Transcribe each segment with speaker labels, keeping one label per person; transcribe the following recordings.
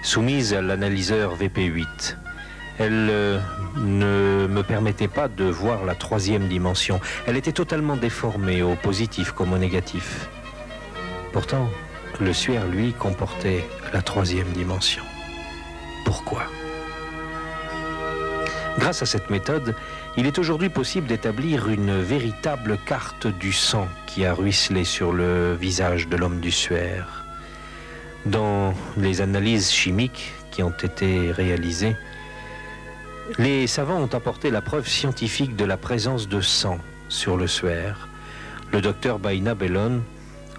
Speaker 1: soumise à l'analyseur VP8. Elle ne me permettait pas de voir la troisième dimension. Elle était totalement déformée, au positif comme au négatif. Pourtant, le suaire, lui, comportait la troisième dimension. Pourquoi ? Grâce à cette méthode, il est aujourd'hui possible d'établir une véritable carte du sang qui a ruisselé sur le visage de l'homme du suaire. Dans les analyses chimiques qui ont été réalisées, les savants ont apporté la preuve scientifique de la présence de sang sur le suaire. Le docteur Baina Bellon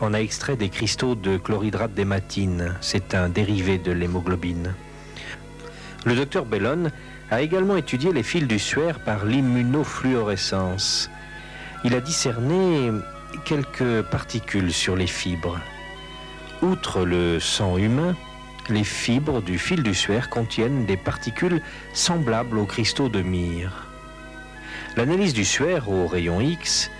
Speaker 1: en a extrait des cristaux de chlorhydrate d'hématine. C'est un dérivé de l'hémoglobine. Le docteur Bellon a également étudié les fils du suaire par l'immunofluorescence. Il a discerné quelques particules sur les fibres. Outre le sang humain, les fibres du fil du suaire contiennent des particules semblables aux cristaux de myrrhe. L'analyse du suaire au rayon X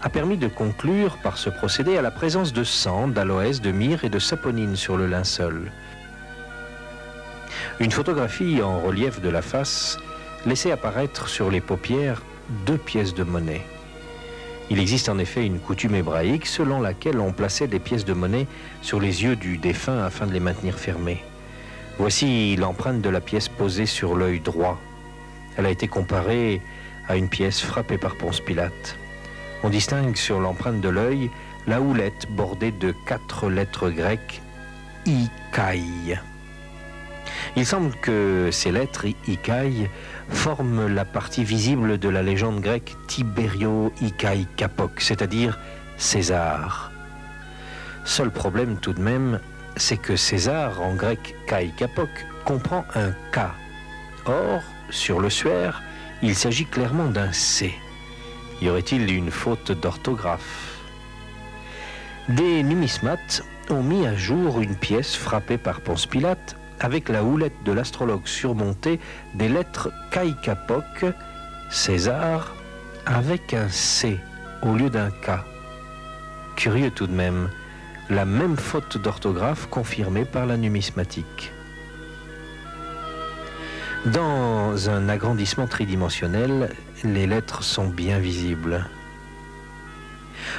Speaker 1: a permis de conclure par ce procédé à la présence de sang, d'aloès, de myrrhe et de saponine sur le linceul. Une photographie en relief de la face laissait apparaître sur les paupières 2 pièces de monnaie. Il existe en effet une coutume hébraïque selon laquelle on plaçait des pièces de monnaie sur les yeux du défunt afin de les maintenir fermés. Voici l'empreinte de la pièce posée sur l'œil droit. Elle a été comparée à une pièce frappée par Ponce Pilate. On distingue sur l'empreinte de l'œil la houlette bordée de 4 lettres grecques Ikai. Il semble que ces lettres Ikai forment la partie visible de la légende grecque Tiberio Ikai Kapok, c'est-à-dire César. Seul problème tout de même, c'est que César, en grec Kai Kapok, comprend un K. Or, sur le suaire, il s'agit clairement d'un C. Y aurait-il une faute d'orthographe? Des numismates ont mis à jour une pièce frappée par Ponce Pilate avec la houlette de l'astrologue surmontée des lettres Kai Kapok, César, avec un C au lieu d'un K. Curieux tout de même, la même faute d'orthographe confirmée par la numismatique. Dans un agrandissement tridimensionnel, les lettres sont bien visibles.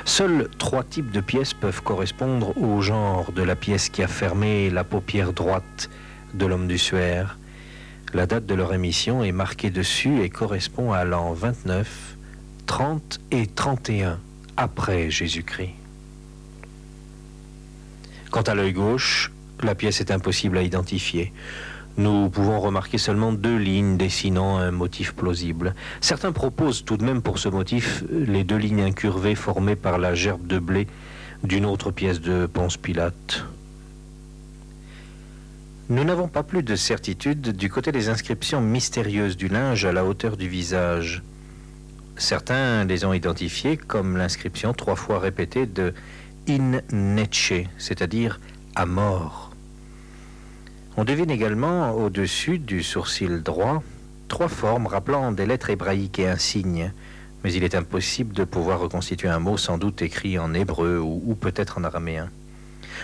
Speaker 1: Seuls 3 types de pièces peuvent correspondre au genre de la pièce qui a fermé la paupière droite de l'homme du suaire. La date de leur émission est marquée dessus et correspond à l'an 29, 30 et 31 après Jésus-Christ. Quant à l'œil gauche, la pièce est impossible à identifier. Nous pouvons remarquer seulement 2 lignes dessinant un motif plausible. Certains proposent tout de même pour ce motif les 2 lignes incurvées formées par la gerbe de blé d'une autre pièce de Ponce Pilate. Nous n'avons pas plus de certitude du côté des inscriptions mystérieuses du linge à la hauteur du visage. Certains les ont identifiées comme l'inscription 3 fois répétée de In Netche, c'est-à-dire à mort. On devine également au-dessus du sourcil droit 3 formes rappelant des lettres hébraïques et un signe, mais il est impossible de pouvoir reconstituer un mot sans doute écrit en hébreu ou peut-être en araméen.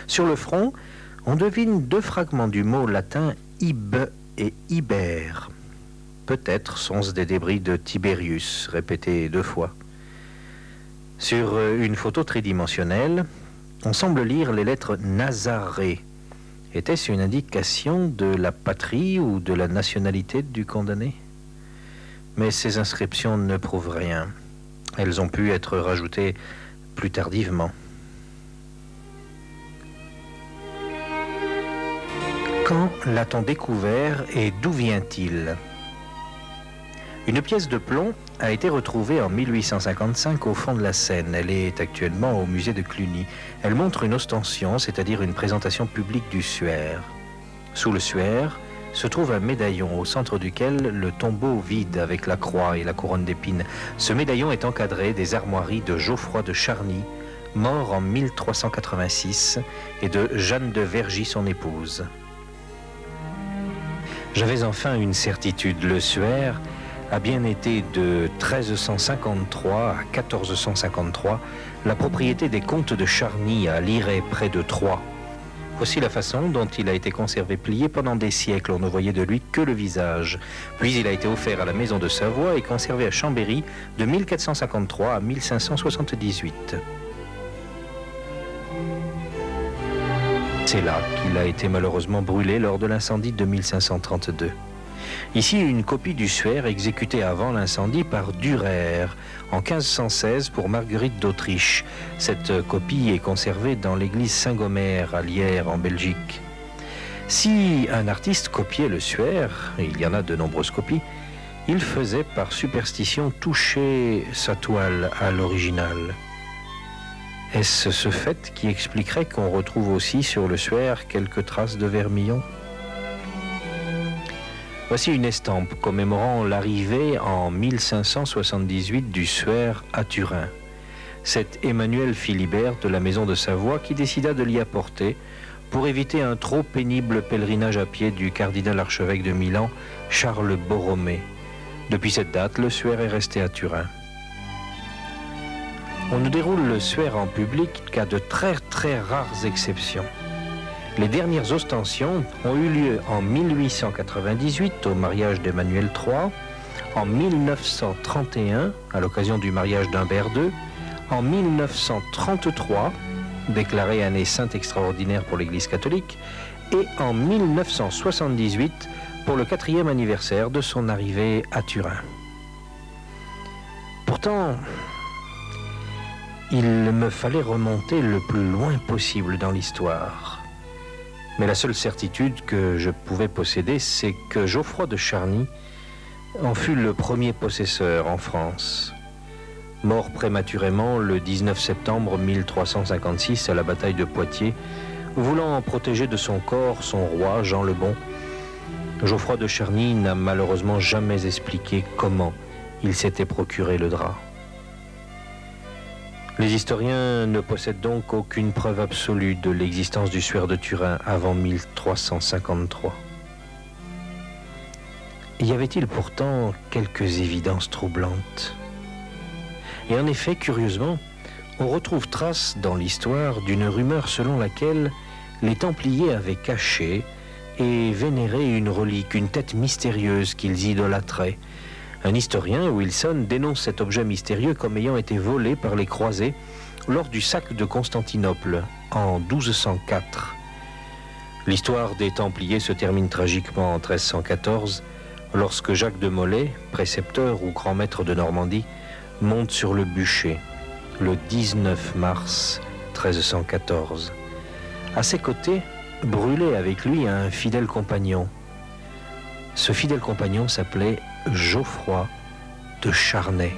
Speaker 1: Sur le front, on devine 2 fragments du mot latin ib et iber. Peut-être sont-ce des débris de Tiberius, répétés 2 fois. Sur une photo tridimensionnelle, on semble lire les lettres Nazaré. Était-ce une indication de la patrie ou de la nationalité du condamné? Mais ces inscriptions ne prouvent rien. Elles ont pu être rajoutées plus tardivement. Quand l'a-t-on découvert et d'où vient-il? Une pièce de plomb a été retrouvée en 1855 au fond de la Seine. Elle est actuellement au musée de Cluny. Elle montre une ostension, c'est-à-dire une présentation publique du suaire. Sous le suaire se trouve un médaillon au centre duquel le tombeau vide avec la croix et la couronne d'épines. Ce médaillon est encadré des armoiries de Geoffroy de Charny, mort en 1386, et de Jeanne de Vergy, son épouse. J'avais enfin une certitude, le suaire a bien été de 1353 à 1453 la propriété des comtes de Charny à Liray près de Troyes. Voici la façon dont il a été conservé plié pendant des siècles. On ne voyait de lui que le visage. Puis il a été offert à la maison de Savoie et conservé à Chambéry de 1453 à 1578. C'est là qu'il a été malheureusement brûlé lors de l'incendie de 1532. Ici, une copie du Suaire exécutée avant l'incendie par Dürer en 1516 pour Marguerite d'Autriche. Cette copie est conservée dans l'église Saint-Gomer à Lierre en Belgique. Si un artiste copiait le Suaire, et il y en a de nombreuses copies, il faisait par superstition toucher sa toile à l'original. Est-ce ce fait qui expliquerait qu'on retrouve aussi sur le Suaire quelques traces de vermillon ? Voici une estampe commémorant l'arrivée en 1578 du Suaire à Turin. C'est Emmanuel Philibert de la maison de Savoie qui décida de l'y apporter pour éviter un trop pénible pèlerinage à pied du cardinal archevêque de Milan, Charles Borromée. Depuis cette date, le Suaire est resté à Turin. On ne déroule le Suaire en public qu'à de très rares exceptions. Les dernières ostensions ont eu lieu en 1898 au mariage d'Emmanuel III, en 1931 à l'occasion du mariage d'Humbert II, en 1933, déclarée année sainte extraordinaire pour l'Église catholique, et en 1978 pour le 4e anniversaire de son arrivée à Turin. Pourtant, il me fallait remonter le plus loin possible dans l'histoire. Mais la seule certitude que je pouvais posséder, c'est que Geoffroy de Charny en fut le premier possesseur en France. Mort prématurément le 19 septembre 1356 à la bataille de Poitiers, voulant en protéger de son corps son roi Jean le Bon, Geoffroy de Charny n'a malheureusement jamais expliqué comment il s'était procuré le drap. Les historiens ne possèdent donc aucune preuve absolue de l'existence du Suaire de Turin avant 1353. Y avait-il pourtant quelques évidences troublantes? Et en effet, curieusement, on retrouve trace dans l'histoire d'une rumeur selon laquelle les Templiers avaient caché et vénéré une relique, une tête mystérieuse qu'ils idolâtraient. Un historien, Wilson, dénonce cet objet mystérieux comme ayant été volé par les croisés lors du sac de Constantinople en 1204. L'histoire des Templiers se termine tragiquement en 1314 lorsque Jacques de Molay, précepteur ou grand maître de Normandie, monte sur le bûcher le 19 mars 1314. À ses côtés, brûlait avec lui un fidèle compagnon. Ce fidèle compagnon s'appelait Geoffroy de Charnay.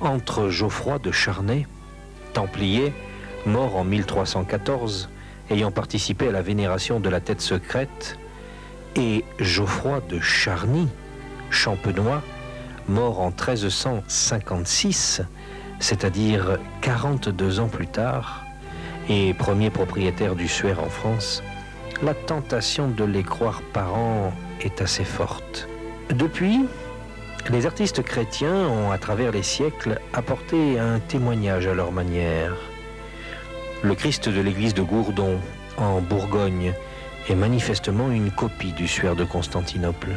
Speaker 1: Entre Geoffroy de Charnay, templier, mort en 1314, ayant participé à la vénération de la tête secrète, et Geoffroy de Charny, champenois, mort en 1356, c'est-à-dire 42 ans plus tard, et premier propriétaire du Suaire en France, la tentation de les croire parents est assez forte. Depuis, les artistes chrétiens ont, à travers les siècles, apporté un témoignage à leur manière. Le Christ de l'église de Gourdon, en Bourgogne, est manifestement une copie du Suaire de Constantinople.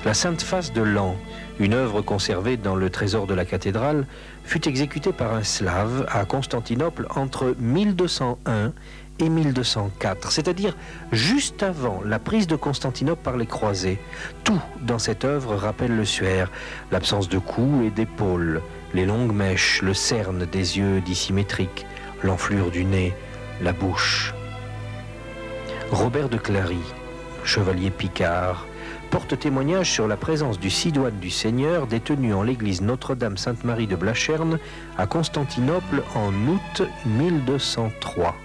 Speaker 1: La Sainte Face de Lan, une œuvre conservée dans le trésor de la cathédrale, fut exécutée par un Slave à Constantinople entre 1201 et 1204, c'est-à-dire juste avant la prise de Constantinople par les croisés. Tout dans cette œuvre rappelle le Suaire, l'absence de cou et d'épaules, les longues mèches, le cerne des yeux dissymétriques, l'enflure du nez, la bouche. Robert de Clary, chevalier picard, porte témoignage sur la présence du cidoine du Seigneur détenu en l'église Notre-Dame-Sainte-Marie de Blacherne à Constantinople en août 1203.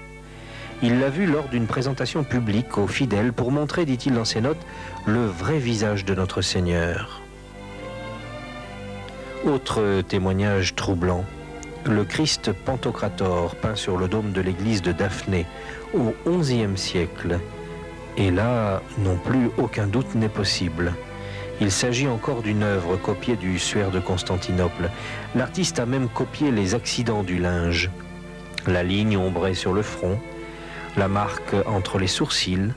Speaker 1: Il l'a vu lors d'une présentation publique aux fidèles pour montrer, dit-il dans ses notes, le vrai visage de notre Seigneur. Autre témoignage troublant, le Christ Pantocrator peint sur le dôme de l'église de Daphné au XIe siècle. Et là, non plus, aucun doute n'est possible. Il s'agit encore d'une œuvre copiée du Suaire de Constantinople. L'artiste a même copié les accidents du linge. La ligne ombrée sur le front, la marque entre les sourcils,